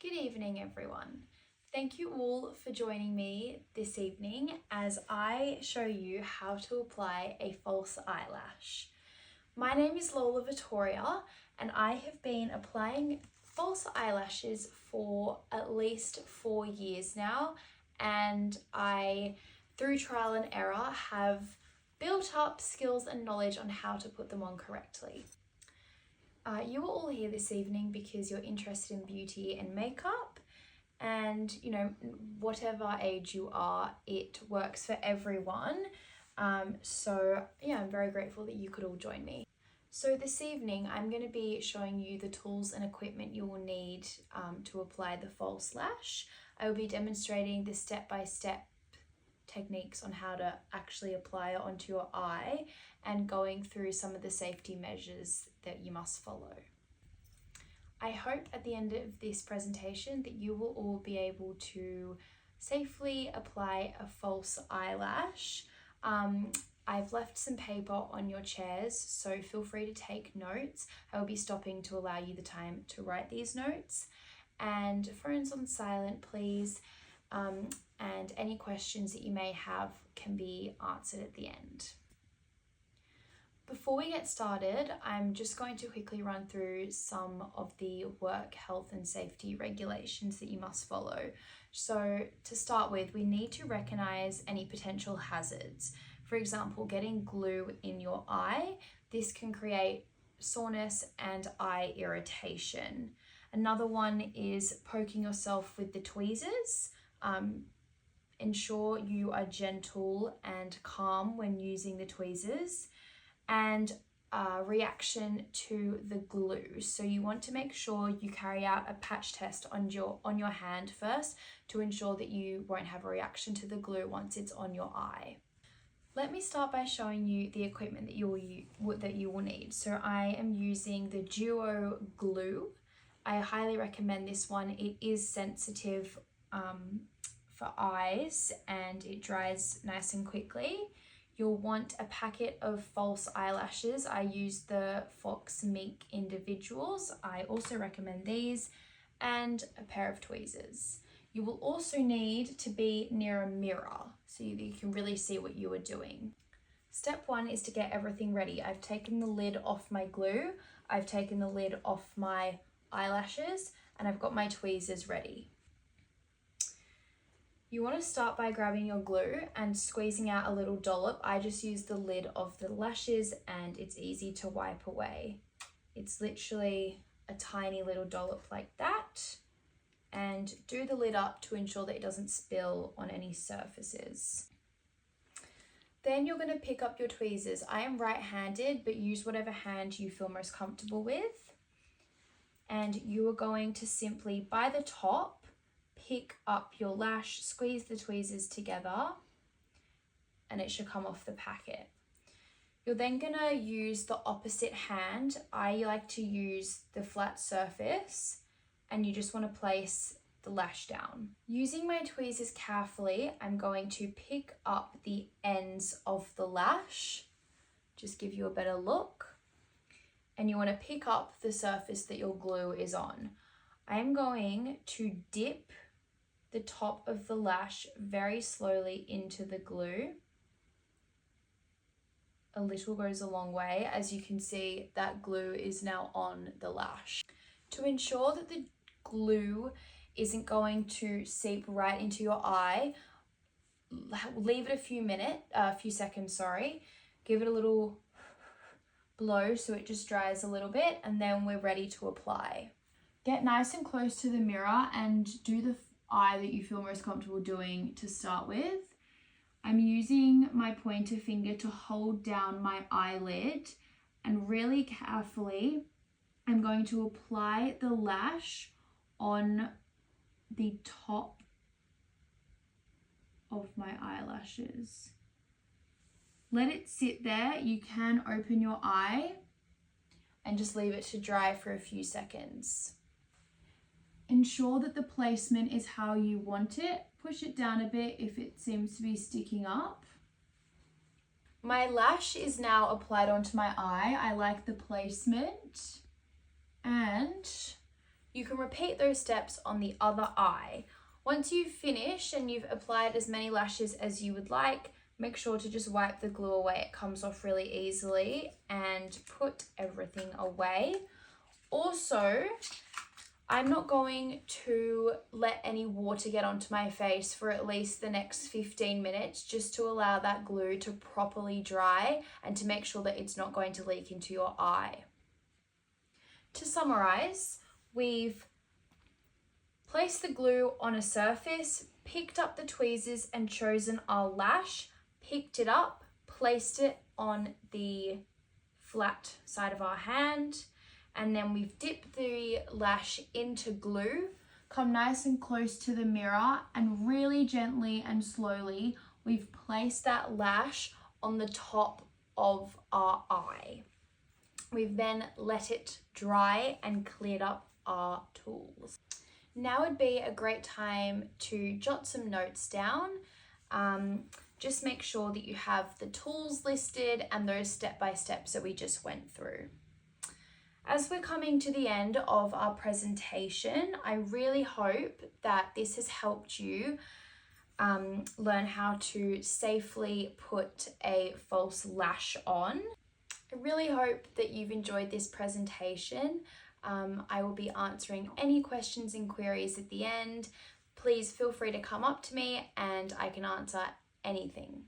Good evening, everyone. Thank you all for joining me this evening as I show you how to apply a false eyelash. My name is Lola Vittoria and I have been applying false eyelashes for at least 4 years now, and I, through trial and error, have built up skills and knowledge on how to put them on correctly. You are all here this evening because you're interested in beauty and makeup, and whatever age you are, it works for everyone. So I'm very grateful that you could all join me. So this evening I'm going to be showing you the tools and equipment you will need to apply the false lash. I will be demonstrating the step-by-step techniques on how to actually apply it onto your eye and going through some of the safety measures that you must follow. I hope at the end of this presentation that you will all be able to safely apply a false eyelash. I've left some paper on your chairs, so feel free to take notes. I will be stopping to allow you the time to write these notes. And phones on silent, please. And any questions that you may have can be answered at the end. Before we get started, I'm just going to quickly run through some of the work health and safety regulations that you must follow. So to start with, we need to recognize any potential hazards. For example, getting glue in your eye. This can create soreness and eye irritation. Another one is poking yourself with the tweezers. Ensure you are gentle and calm when using the tweezers, and reaction to the glue. So you want to make sure you carry out a patch test on your hand first to ensure that you won't have a reaction to the glue once it's on your eye. Let me start by showing you the equipment that you will need. So I am using the Duo glue. I highly recommend this one. It is sensitive for eyes and it dries nice and quickly. You'll want a packet of false eyelashes. I use the Fox Mink individuals. I also recommend these, and a pair of tweezers. You will also need to be near a mirror so you can really see what you are doing. Step 1 is to get everything ready. I've taken the lid off my glue, I've taken the lid off my eyelashes, and I've got my tweezers ready. You want to start by grabbing your glue and squeezing out a little dollop. I just use the lid of the lashes and it's easy to wipe away. It's literally a tiny little dollop like that. And do the lid up to ensure that it doesn't spill on any surfaces. Then you're going to pick up your tweezers. I am right-handed, but use whatever hand you feel most comfortable with. And you are going to simply, by the top, pick up your lash, squeeze the tweezers together, and it should come off the packet. You're then going to use the opposite hand. I like to use the flat surface, and you just want to place the lash down. Using my tweezers carefully, I'm going to pick up the ends of the lash, just give you a better look, and you want to pick up the surface that your glue is on. I'm going to dip the top of the lash very slowly into the glue. A little goes a long way. As you can see, that glue is now on the lash. To ensure that the glue isn't going to seep right into your eye, leave it a few seconds, Give it a little blow so it just dries a little bit, and then we're ready to apply. Get nice and close to the mirror and do the eye that you feel most comfortable doing to start with. I'm using my pointer finger to hold down my eyelid, and really carefully I'm going to apply the lash on the top of my eyelashes. Let it sit there. You can open your eye and just leave it to dry for a few seconds. Ensure that the placement is how you want it. Push it down a bit if it seems to be sticking up. My lash is now applied onto my eye. I like the placement, and You can repeat those steps on the other eye. Once you've finished and you've applied as many lashes as you would like, make sure to just wipe the glue away. It comes off really easily, and put everything away. Also, I'm not going to let any water get onto my face for at least the next 15 minutes, just to allow that glue to properly dry and to make sure that it's not going to leak into your eye. To summarize, we've placed the glue on a surface, picked up the tweezers and chosen our lash, picked it up, placed it on the flat side of our hand, and then we've dipped the lash into glue, come nice and close to the mirror, and really gently and slowly we've placed that lash on the top of our eye. We've then let it dry and cleared up our tools. Now would be a great time to jot some notes down. Just make sure that you have the tools listed and those step-by-steps that we just went through. As we're coming to the end of our presentation, I really hope that this has helped you learn how to safely put a false lash on. I really hope that you've enjoyed this presentation. I will be answering any questions and queries at the end. Please feel free to come up to me and I can answer anything.